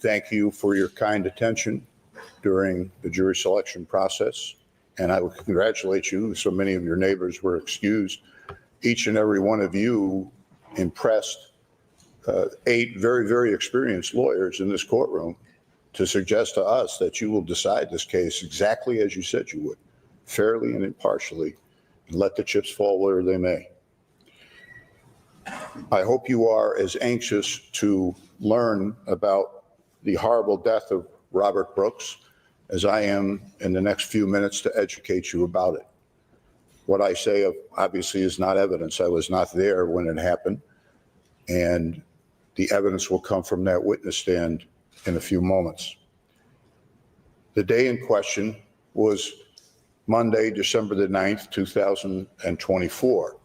thank you for your kind attention during the jury selection process. And I would congratulate you. So many of your neighbors were excused. Each and every one of you impressed 8 very, very experienced lawyers in this courtroom to suggest to us that you will decide this case exactly as you said you would, fairly and impartially, and let the chips fall where they may. I hope you are as anxious to learn about the horrible death of Robert Brooks as I am in the next few minutes to educate you about it. What I say obviously is not evidence. I was not there when it happened, and the evidence will come from that witness stand in a few moments. The day in question was Monday, December the 9th, 2024.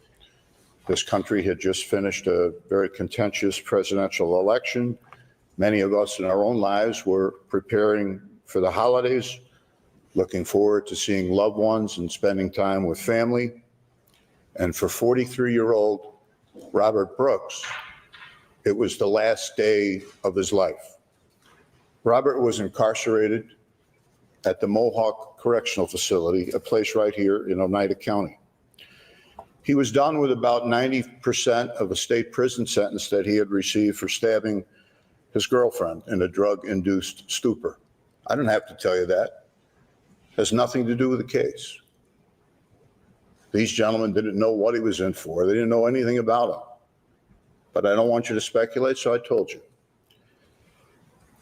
This country had just finished a very contentious presidential election. Many of us in our own lives were preparing for the holidays, looking forward to seeing loved ones and spending time with family. And for 43-year-old Robert Brooks, it was the last day of his life. Robert was incarcerated at the Mohawk Correctional Facility, a place right here in Oneida County. He was done with about 90% of a state prison sentence that he had received for stabbing his girlfriend in a drug-induced stupor. I don't have to tell you that. It has nothing to do with the case. These gentlemen didn't know what he was in for. They didn't know anything about him. But I don't want you to speculate, so I told you.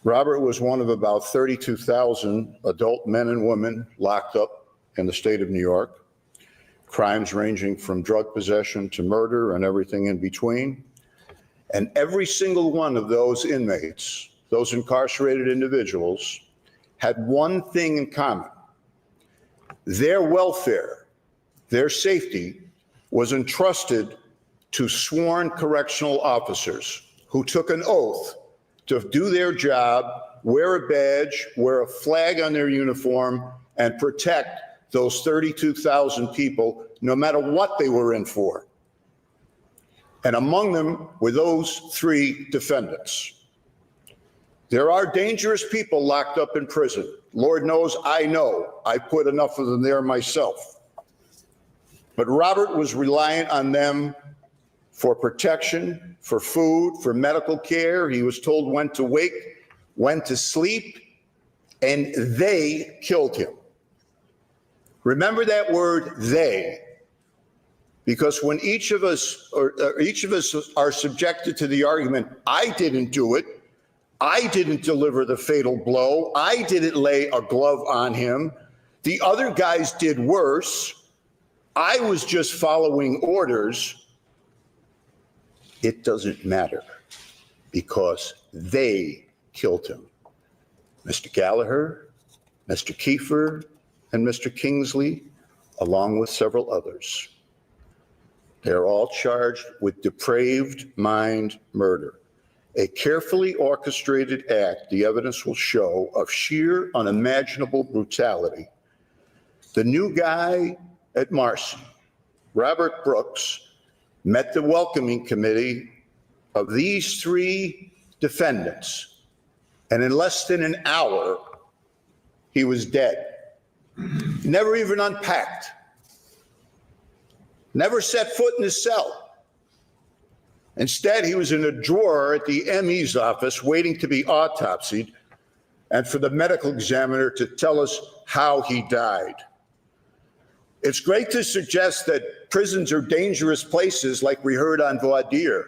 Robert was one of about 32,000 adult men and women locked up in the state of New York, crimes ranging from drug possession to murder and everything in between. And every single one of those inmates, those incarcerated individuals, had one thing in common. Their welfare, their safety was entrusted to sworn correctional officers who took an oath to do their job, wear a badge, wear a flag on their uniform, and protect those 32,000 people, no matter what they were in for. And among them were those 3 defendants. There are dangerous people locked up in prison. Lord knows I know. I put enough of them there myself. But Robert was reliant on them for protection, for food, for medical care. He was told when to wake, when to sleep, and they killed him. Remember that word, they, because when each of us are subjected to the argument, I didn't do it, I didn't deliver the fatal blow, I didn't lay a glove on him, the other guys did worse, I was just following orders. It doesn't matter because they killed him. Mr. Gallagher, Mr. Kiefer, and Mr. Kingsley, along with several others. They're all charged with depraved mind murder, a carefully orchestrated act, the evidence will show, of sheer unimaginable brutality. The new guy at Marcy, Robert Brooks, met the welcoming committee of these 3 defendants, and in less than an hour, he was dead. Never even unpacked. Never set foot in his cell. Instead, he was in a drawer at the ME's office waiting to be autopsied and for the medical examiner to tell us how he died. It's great to suggest that prisons are dangerous places like we heard on voir dire,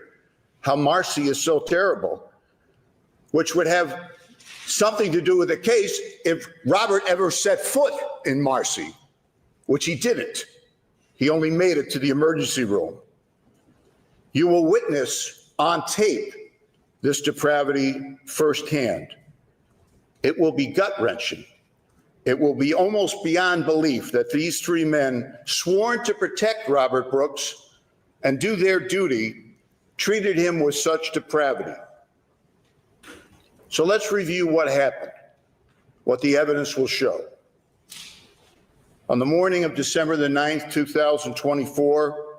how Marcy is so terrible, which would have something to do with the case if Robert ever set foot in Marcy, which he didn't. He only made it to the emergency room. You will witness on tape this depravity firsthand. It will be gut-wrenching. It will be almost beyond belief that these 3 men, sworn to protect Robert Brooks and do their duty, treated him with such depravity. So let's review what happened, what the evidence will show. On the morning of December the 9th, 2024,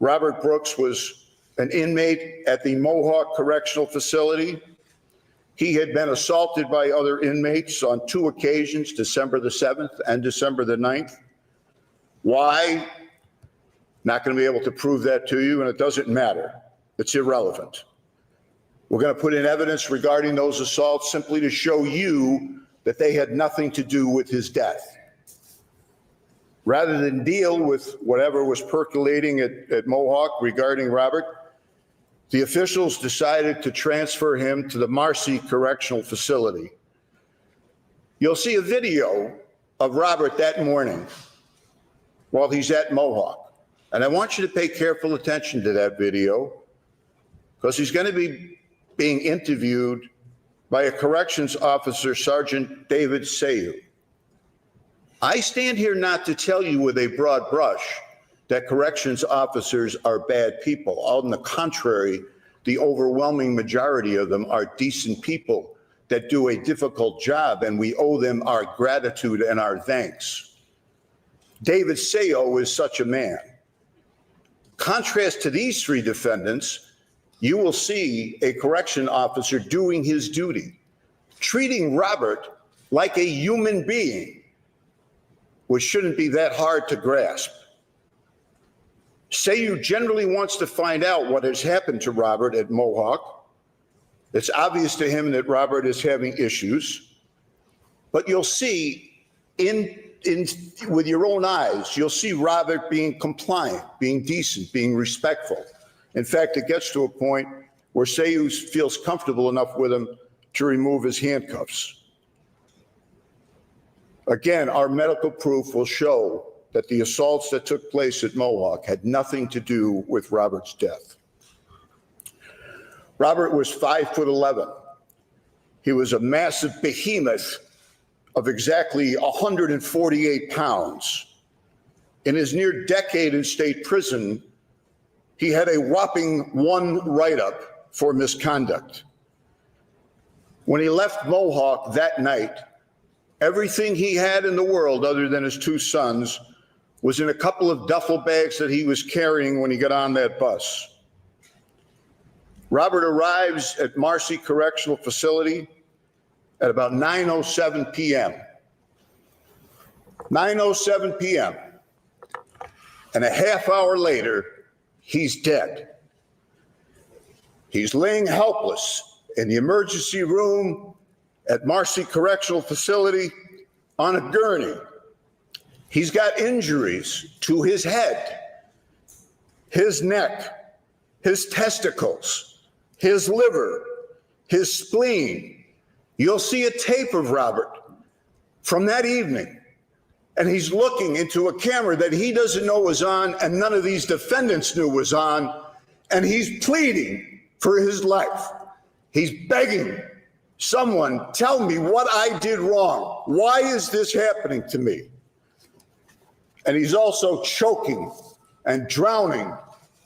Robert Brooks was an inmate at the Mohawk Correctional Facility. He had been assaulted by other inmates on 2 occasions, December the 7th and December the 9th. Why? Not going to be able to prove that to you, and it doesn't matter. It's irrelevant. We're going to put in evidence regarding those assaults simply to show you that they had nothing to do with his death. Rather than deal with whatever was percolating at Mohawk regarding Robert, the officials decided to transfer him to the Marcy Correctional Facility. You'll see a video of Robert that morning while he's at Mohawk. And I want you to pay careful attention to that video because he's going to be being interviewed by a corrections officer, Sergeant David Sayu. I stand here not to tell you with a broad brush that corrections officers are bad people. On the contrary, the overwhelming majority of them are decent people that do a difficult job, and we owe them our gratitude and our thanks. David Sayo is such a man. Contrast to these 3 defendants, you will see a correction officer doing his duty, treating Robert like a human being, which shouldn't be that hard to grasp. Sayu generally wants to find out what has happened to Robert at Mohawk. It's obvious to him that Robert is having issues, but you'll see with your own eyes, you'll see Robert being compliant, being decent, being respectful. In fact, it gets to a point where Sayu feels comfortable enough with him to remove his handcuffs. Again, our medical proof will show that the assaults that took place at Mohawk had nothing to do with Robert's death. Robert was 5'11". He was a massive behemoth of exactly 148 pounds. In his near decade in state prison, he had a whopping 1 write-up for misconduct. When he left Mohawk that night, everything he had in the world other than his 2 sons was in a couple of duffel bags that he was carrying when he got on that bus. Robert arrives at Marcy Correctional Facility at about 9:07 p.m. 9:07 p.m. And a half hour later, he's dead. He's laying helpless in the emergency room at Marcy Correctional Facility on a gurney. He's got injuries to his head, his neck, his testicles, his liver, his spleen. You'll see a tape of Robert from that evening, and he's looking into a camera that he doesn't know was on and none of these defendants knew was on, and he's pleading for his life. He's begging, someone tell me what I did wrong. Why is this happening to me? And he's also choking and drowning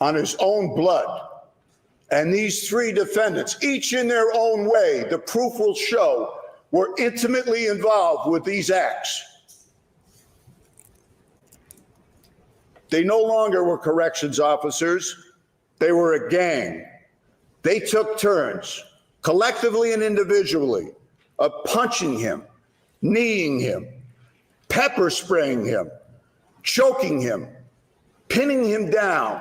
on his own blood. And these 3 defendants, each in their own way, the proof will show, were intimately involved with these acts. They no longer were corrections officers. They were a gang. They took turns, collectively and individually, of punching him, kneeing him, pepper spraying him, choking him, pinning him down,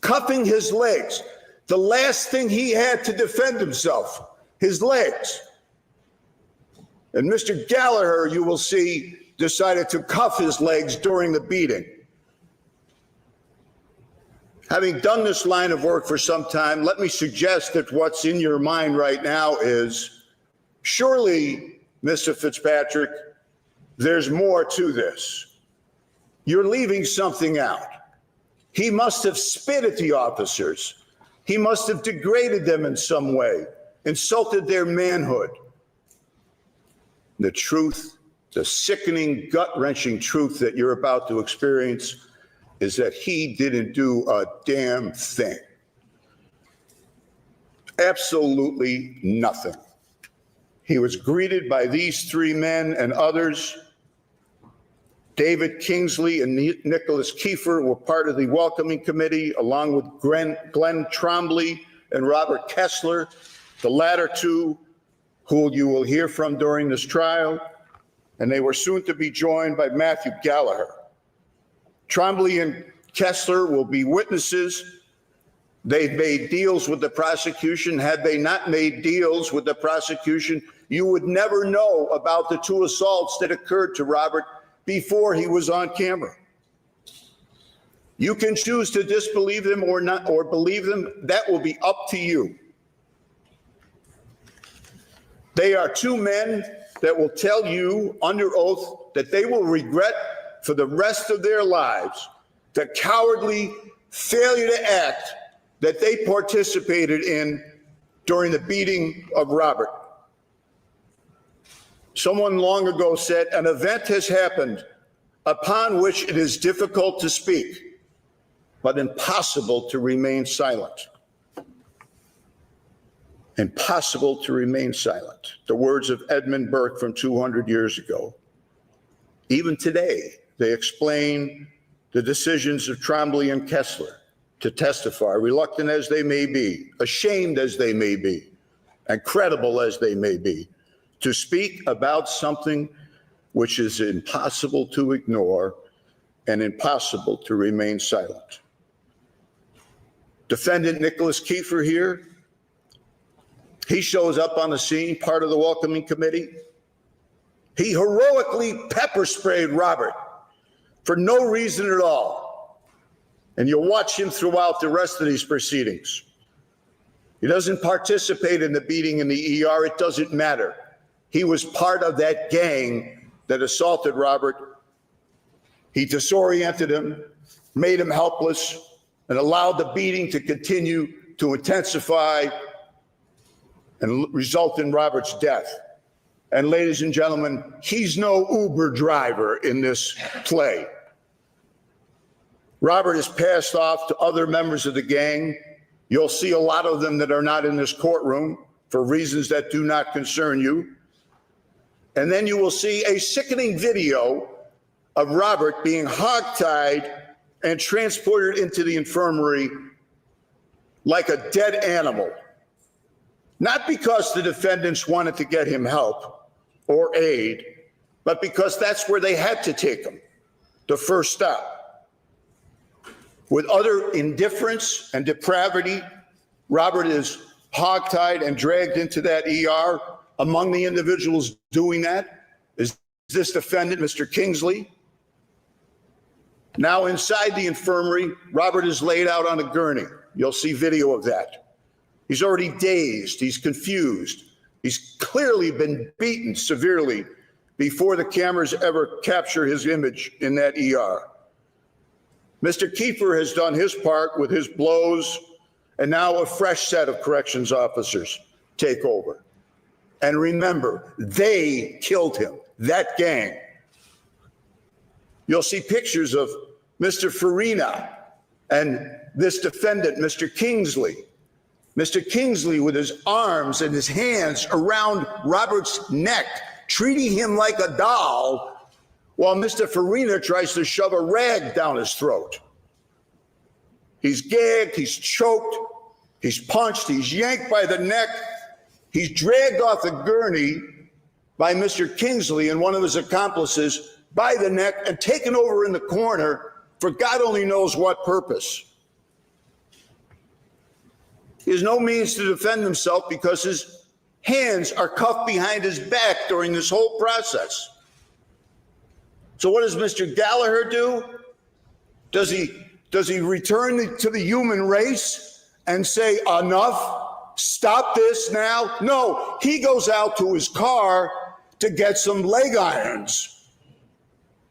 cuffing his legs. The last thing he had to defend himself, his legs. And Mr. Gallagher, you will see, decided to cuff his legs during the beating. Having done this line of work for some time, let me suggest that what's in your mind right now is, surely, Mr. Fitzpatrick, there's more to this. You're leaving something out. He must have spit at the officers. He must have degraded them in some way, insulted their manhood. The truth, the sickening, gut-wrenching truth that you're about to experience is that he didn't do a damn thing. Absolutely nothing. He was greeted by these 3 men and others. David Kingsley and Nicholas Kiefer were part of the welcoming committee, along with Glenn Trombley and Robert Kessler. The latter 2 who you will hear from during this trial, and they were soon to be joined by Matthew Gallagher. Trombley and Kessler will be witnesses. They've made deals with the prosecution. Had they not made deals with the prosecution, you would never know about the 2 assaults that occurred to Robert before he was on camera. You can choose to disbelieve them or not, or believe them. That will be up to you. They are 2 men that will tell you under oath that they will regret for the rest of their lives the cowardly failure to act that they participated in during the beating of Robert. Someone long ago said, an event has happened upon which it is difficult to speak, but impossible to remain silent. Impossible to remain silent. The words of Edmund Burke from 200 years ago. Even today, they explain the decisions of Trombley and Kessler to testify, reluctant as they may be, ashamed as they may be, and credible as they may be, to speak about something which is impossible to ignore and impossible to remain silent. Defendant Nicholas Kiefer here, he shows up on the scene, part of the welcoming committee. He heroically pepper sprayed Robert for no reason at all. And you'll watch him throughout the rest of these proceedings. He doesn't participate in the beating in the ER. It doesn't matter. He was part of that gang that assaulted Robert. He disoriented him, made him helpless, and allowed the beating to continue to intensify and result in Robert's death. And ladies and gentlemen, he's no Uber driver in this play. Robert is passed off to other members of the gang. You'll see a lot of them that are not in this courtroom for reasons that do not concern you. And then you will see a sickening video of Robert being hogtied and transported into the infirmary like a dead animal. Not because the defendants wanted to get him help or aid, but because that's where they had to take him, the first stop. With utter indifference and depravity, Robert is hogtied and dragged into that ER. Among the individuals doing that is this defendant, Mr. Kingsley. Now inside the infirmary, Robert is laid out on a gurney. You'll see video of that. He's already dazed, he's confused. He's clearly been beaten severely before the cameras ever capture his image in that ER. Mr. Kiefer has done his part with his blows, and now a fresh set of corrections officers take over. And remember, they killed him, that gang. You'll see pictures of Mr. Farina and this defendant, Mr. Kingsley. Mr. Kingsley with his arms and his hands around Robert's neck, treating him like a doll, while Mr. Farina tries to shove a rag down his throat. He's gagged, he's choked, he's punched, he's yanked by the neck, he's dragged off the gurney by Mr. Kingsley and one of his accomplices by the neck and taken over in the corner for God only knows what purpose. He has no means to defend himself because his hands are cuffed behind his back during this whole process. So what does Mr. Gallagher do? Does he return to the human race and say, enough, stop this now? No, he goes out to his car to get some leg irons.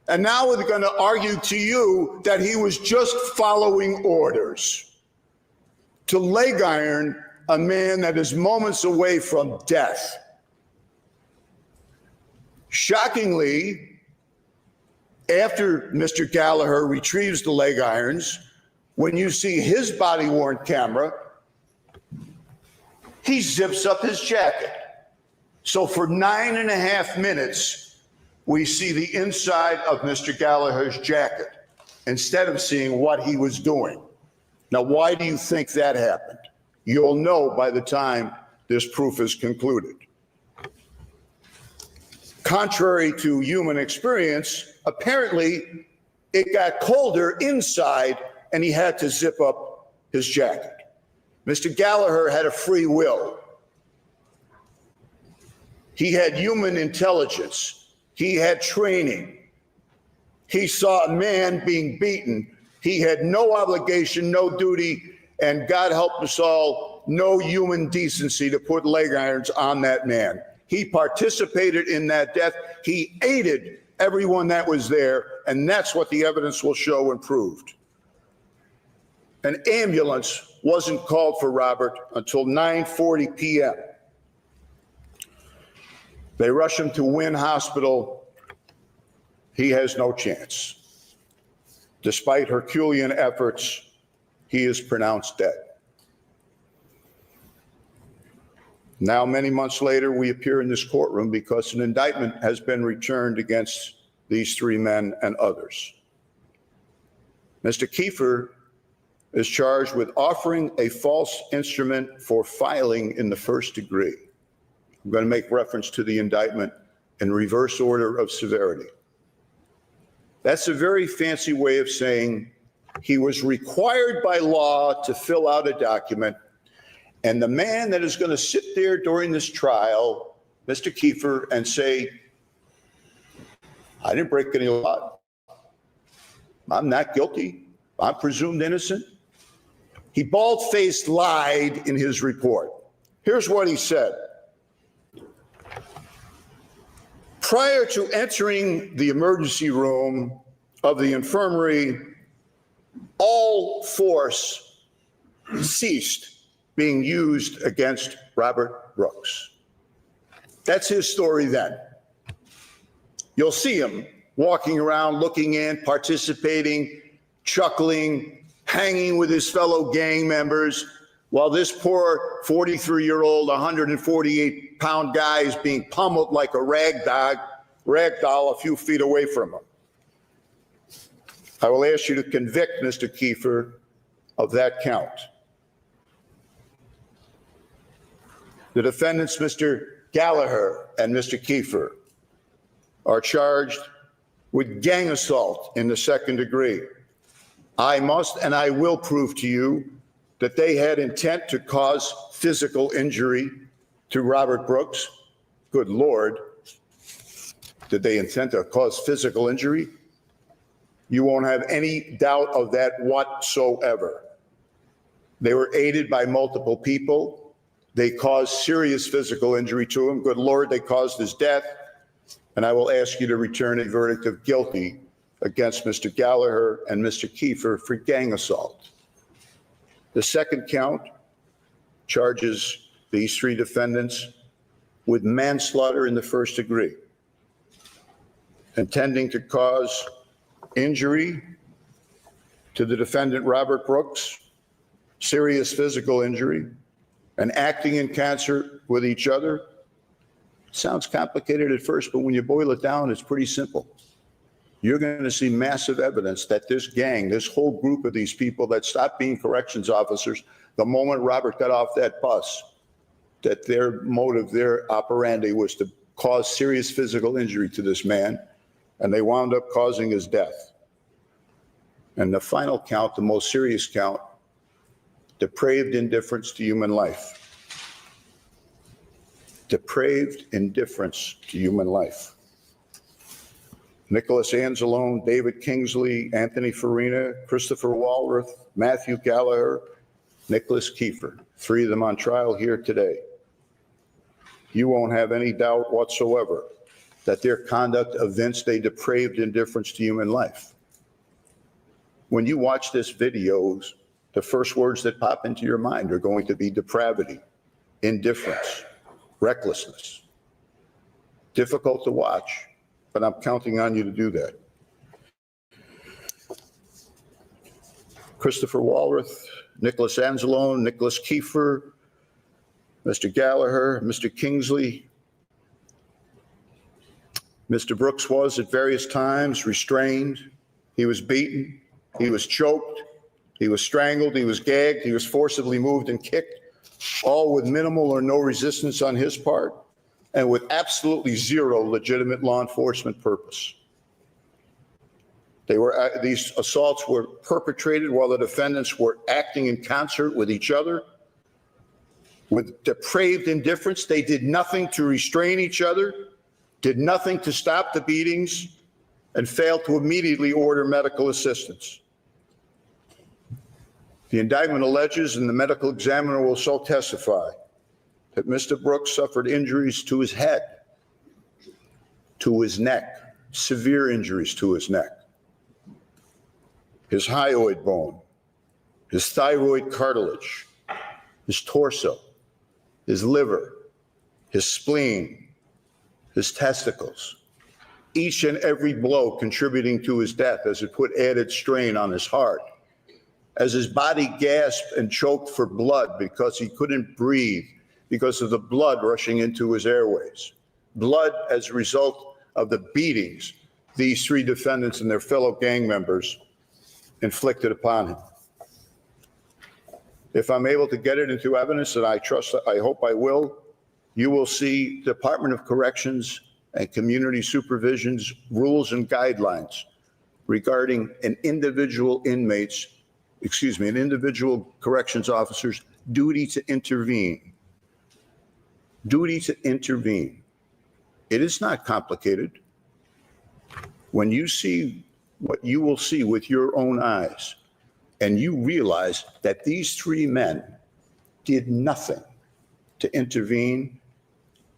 And now we're going to argue to you that he was just following orders to leg iron a man that is moments away from death. Shockingly, after Mr. Gallagher retrieves the leg irons, when you see his body-worn camera, he zips up his jacket. So for 9.5 minutes, we see the inside of Mr. Gallagher's jacket instead of seeing what he was doing. Now, why do you think that happened? You'll know by the time this proof is concluded. Contrary to human experience, apparently it got colder inside and he had to zip up his jacket. Mr. Gallagher had a free will. He had human intelligence. He had training. He saw a man being beaten. He had no obligation, no duty, and God help us all, no human decency to put leg irons on that man. He participated in that death. He aided everyone that was there, and that's what the evidence will show and proved. An ambulance wasn't called for Robert until 9:40 p.m. They rush him to Wynn Hospital. He has no chance. Despite Herculean efforts, he is pronounced dead. Now, many months later, we appear in this courtroom because an indictment has been returned against these three men and others. Mr. Kiefer is charged with offering a false instrument for filing in the first degree. I'm going to make reference to the indictment in reverse order of severity. That's a very fancy way of saying he was required by law to fill out a document, and the man that is going to sit there during this trial, Mr. Kiefer, and say, I didn't break any law. I'm not guilty. I'm presumed innocent. He bald-faced lied in his report. Here's what he said. Prior to entering the emergency room of the infirmary, all force ceased being used against Robert Brooks. That's his story then. You'll see him walking around, looking in, participating, chuckling, hanging with his fellow gang members, while this poor 43-year-old, 148-pound guy is being pummeled like a rag doll a few feet away from him. I will ask you to convict Mr. Kiefer of that count. The defendants, Mr. Gallagher and Mr. Kiefer, are charged with gang assault in the second degree. I must and I will prove to you that they had intent to cause physical injury to Robert Brooks. Good Lord, did they intend to cause physical injury? You won't have any doubt of that whatsoever. They were aided by multiple people. They caused serious physical injury to him. Good Lord, they caused his death. And I will ask you to return a verdict of guilty against Mr. Gallagher and Mr. Kiefer for gang assault. The second count charges these three defendants with manslaughter in the first degree, intending to cause injury to the defendant Robert Brooks, serious physical injury, and acting in concert with each other. Sounds complicated at first, but when you boil it down, it's pretty simple. You're going to see massive evidence that this gang, this whole group of these people that stopped being corrections officers the moment Robert got off that bus, that their motive, their operandi was to cause serious physical injury to this man, and they wound up causing his death. And the final count, the most serious count, depraved indifference to human life. Depraved indifference to human life. Nicholas Anzalone, David Kingsley, Anthony Farina, Christopher Walworth, Matthew Gallagher, Nicholas Kiefer, three of them on trial here today. You won't have any doubt whatsoever that their conduct evinced a depraved indifference to human life. When you watch this video, the first words that pop into your mind are going to be depravity, indifference, recklessness. Difficult to watch, but I'm counting on you to do that. Christopher Walworth, Nicholas Anzalone, Nicholas Kiefer, Mr. Gallagher, Mr. Kingsley. Mr. Brooks was at various times restrained. He was beaten. He was choked. He was strangled. He was gagged. He was forcibly moved and kicked, all with minimal or no resistance on his part. and with absolutely zero legitimate law enforcement purpose. These assaults were perpetrated while the defendants were acting in concert with each other. With depraved indifference, they did nothing to restrain each other, did nothing to stop the beatings, and failed to immediately order medical assistance. The indictment alleges, and the medical examiner will so testify, that Mr. Brooks suffered injuries to his head, to his neck, severe injuries to his neck, his hyoid bone, his thyroid cartilage, his torso, his liver, his spleen, his testicles, each and every blow contributing to his death as it put added strain on his heart, as his body gasped and choked for blood because he couldn't breathe because of the blood rushing into his airways. Blood as a result of the beatings these three defendants and their fellow gang members inflicted upon him. If I'm able to get it into evidence, and I hope I will, you will see Department of Corrections and Community Supervision's rules and guidelines regarding an individual corrections officer's duty to intervene. Duty to intervene. It is not complicated. When you see what you will see with your own eyes, and you realize that these three men did nothing to intervene,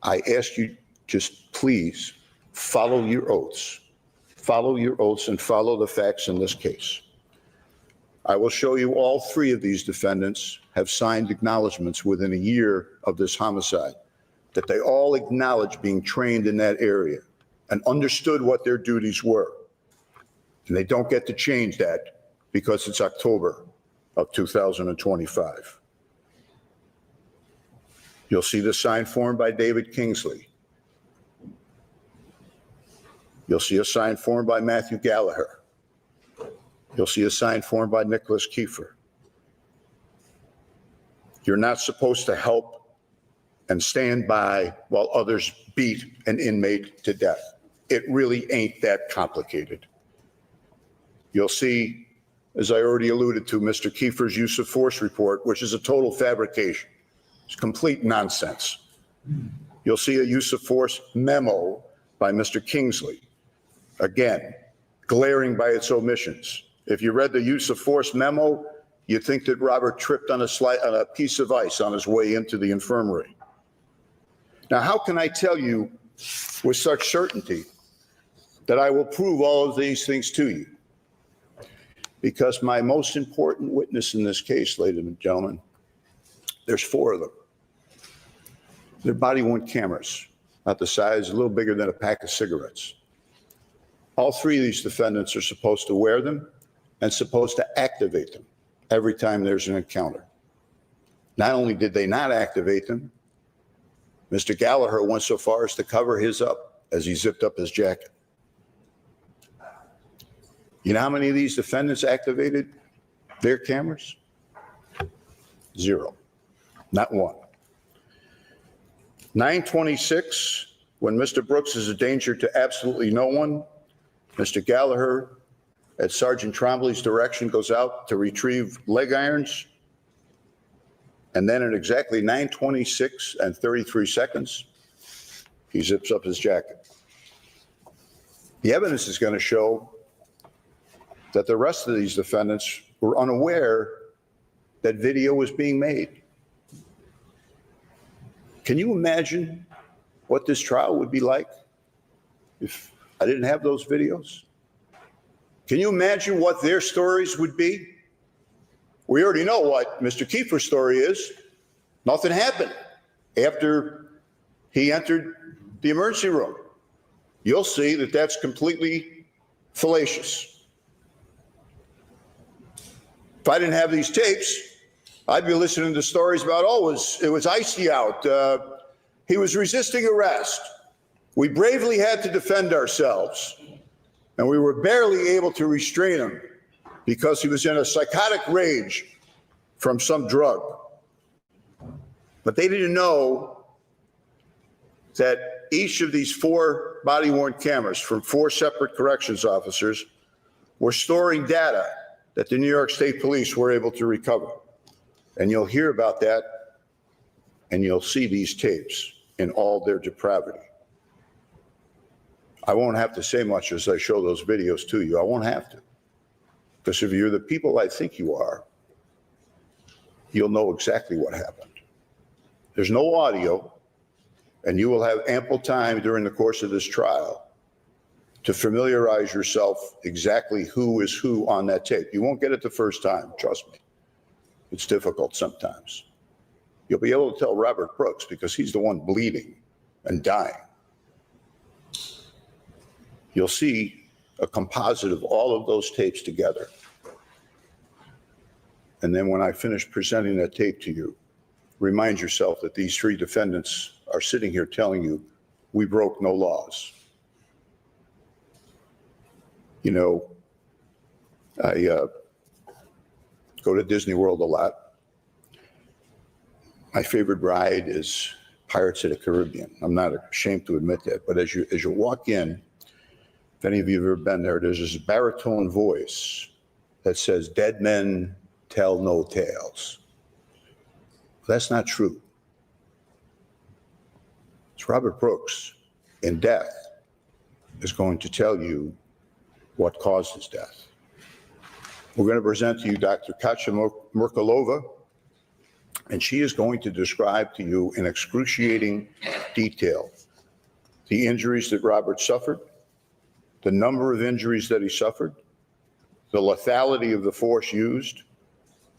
I ask you just please follow your oaths. Follow your oaths and follow the facts in this case. I will show you all three of these defendants have signed acknowledgments within a year of this homicide, that they all acknowledged being trained in that area and understood what their duties were. And they don't get to change that because it's October of 2025. You'll see the signed form by David Kingsley. You'll see a signed form by Matthew Gallagher. You'll see a signed form by Nicholas Kiefer. You're not supposed to help and stand by while others beat an inmate to death. It really ain't that complicated. You'll see, as I already alluded to, Mr. Kiefer's use of force report, which is a total fabrication. It's complete nonsense. You'll see a use of force memo by Mr. Kingsley. Again, glaring by its omissions. If you read the use of force memo, you'd think that Robert tripped on a piece of ice on his way into the infirmary. Now, how can I tell you with such certainty that I will prove all of these things to you? Because my most important witness in this case, ladies and gentlemen, there's four of them. They're body-worn cameras, about the size, a little bigger than a pack of cigarettes. All three of these defendants are supposed to wear them and supposed to activate them every time there's an encounter. Not only did they not activate them, Mr. Gallagher went so far as to cover his up as he zipped up his jacket. You know how many of these defendants activated their cameras? Zero. Not one. 9:26, when Mr. Brooks is a danger to absolutely no one, Mr. Gallagher, at Sergeant Trombley's direction, goes out to retrieve leg irons. And then at exactly 9:26 and 33 seconds, he zips up his jacket. The evidence is going to show that the rest of these defendants were unaware that video was being made. Can you imagine what this trial would be like if I didn't have those videos? Can you imagine what their stories would be? We already know what Mr. Kiefer's story is. Nothing happened after he entered the emergency room. You'll see that that's completely fallacious. If I didn't have these tapes, I'd be listening to stories about, it was icy out. He was resisting arrest. We bravely had to defend ourselves. And we were barely able to restrain him because he was in a psychotic rage from some drug. But they didn't know that each of these 4 body-worn cameras from 4 separate corrections officers were storing data that the New York State Police were able to recover. And you'll hear about that, and you'll see these tapes in all their depravity. I won't have to say much as I show those videos to you. I won't have to. Because if you're the people I think you are, you'll know exactly what happened. There's no audio, and you will have ample time during the course of this trial to familiarize yourself exactly who is who on that tape. You won't get it the first time, trust me. It's difficult sometimes. You'll be able to tell Robert Brooks because he's the one bleeding and dying. You'll see a composite of all of those tapes together. And then when I finish presenting that tape to you, remind yourself that these 3 defendants are sitting here telling you, we broke no laws. You know, I go to Disney World a lot. My favorite ride is Pirates of the Caribbean. I'm not ashamed to admit that, but as you walk in, if any of you have ever been there, there's this baritone voice that says, "Dead men tell no tales." That's not true. It's Robert Brooks in death is going to tell you what caused his death. We're going to present to you Dr. Katya Merkulova, and she is going to describe to you in excruciating detail the injuries that Robert suffered, the number of injuries that he suffered, the lethality of the force used,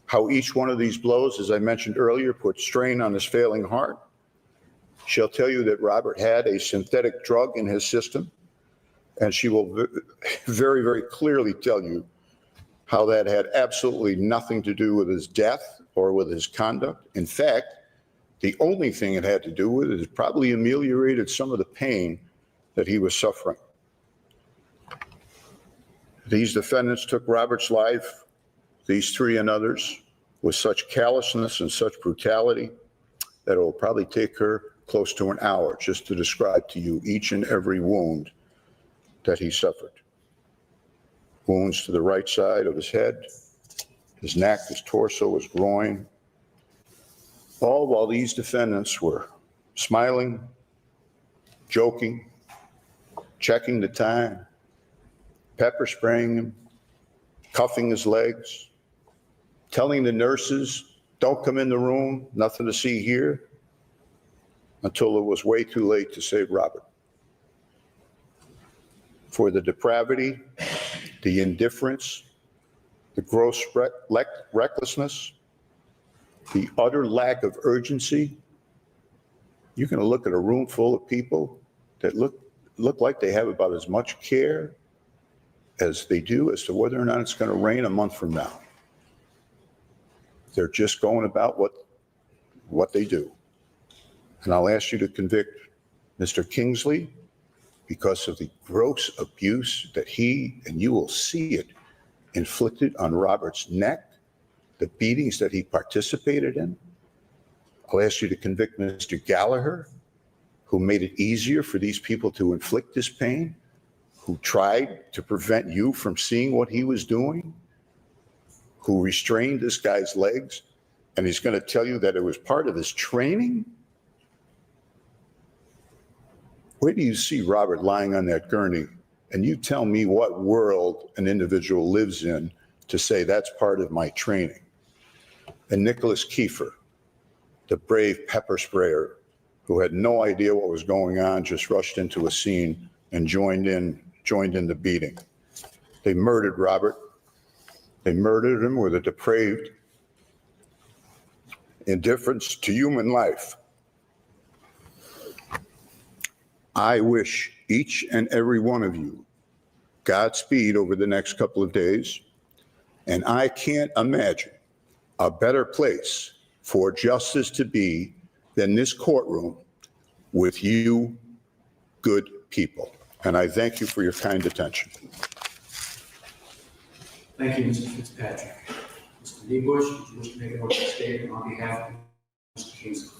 how each one of these blows, as I mentioned earlier, put strain on his failing heart. She'll tell you that Robert had a synthetic drug in his system, and she will very, very clearly tell you how that had absolutely nothing to do with his death or with his conduct. In fact, the only thing it had to do with it is probably ameliorated some of the pain that he was suffering. These defendants took Robert's life, these 3 and others, with such callousness and such brutality that it will probably take her close to an hour just to describe to you each and every wound that he suffered. Wounds to the right side of his head, his neck, his torso, his groin, all while these defendants were smiling, joking, checking the time, pepper spraying him, cuffing his legs, telling the nurses, "Don't come in the room, nothing to see here," until it was way too late to save Robert. For the depravity, the indifference, the gross recklessness, the utter lack of urgency, you're going to look at a room full of people that look like they have about as much care as they do as to whether or not it's going to rain a month from now. They're just going about what they do. And I'll ask you to convict Mr. Kingsley because of the gross abuse that he, and you will see it, inflicted on Robert's neck, the beatings that he participated in. I'll ask you to convict Mr. Gallagher, who made it easier for these people to inflict this pain, who tried to prevent you from seeing what he was doing, who restrained this guy's legs, and he's going to tell you that it was part of his training? Where do you see Robert lying on that gurney? And you tell me what world an individual lives in to say that's part of my training. And Nicholas Kiefer, the brave pepper sprayer who had no idea what was going on, just rushed into a scene and joined in the beating. They murdered Robert. They murdered him with a depraved indifference to human life. I wish each and every one of you Godspeed over the next couple of days. And I can't imagine a better place for justice to be than this courtroom with you good people. And I thank you for your kind attention. Thank you, Mr. Fitzpatrick. Mr. Niebush, would you wish to make a motion statement on behalf of Mr. Kingsley?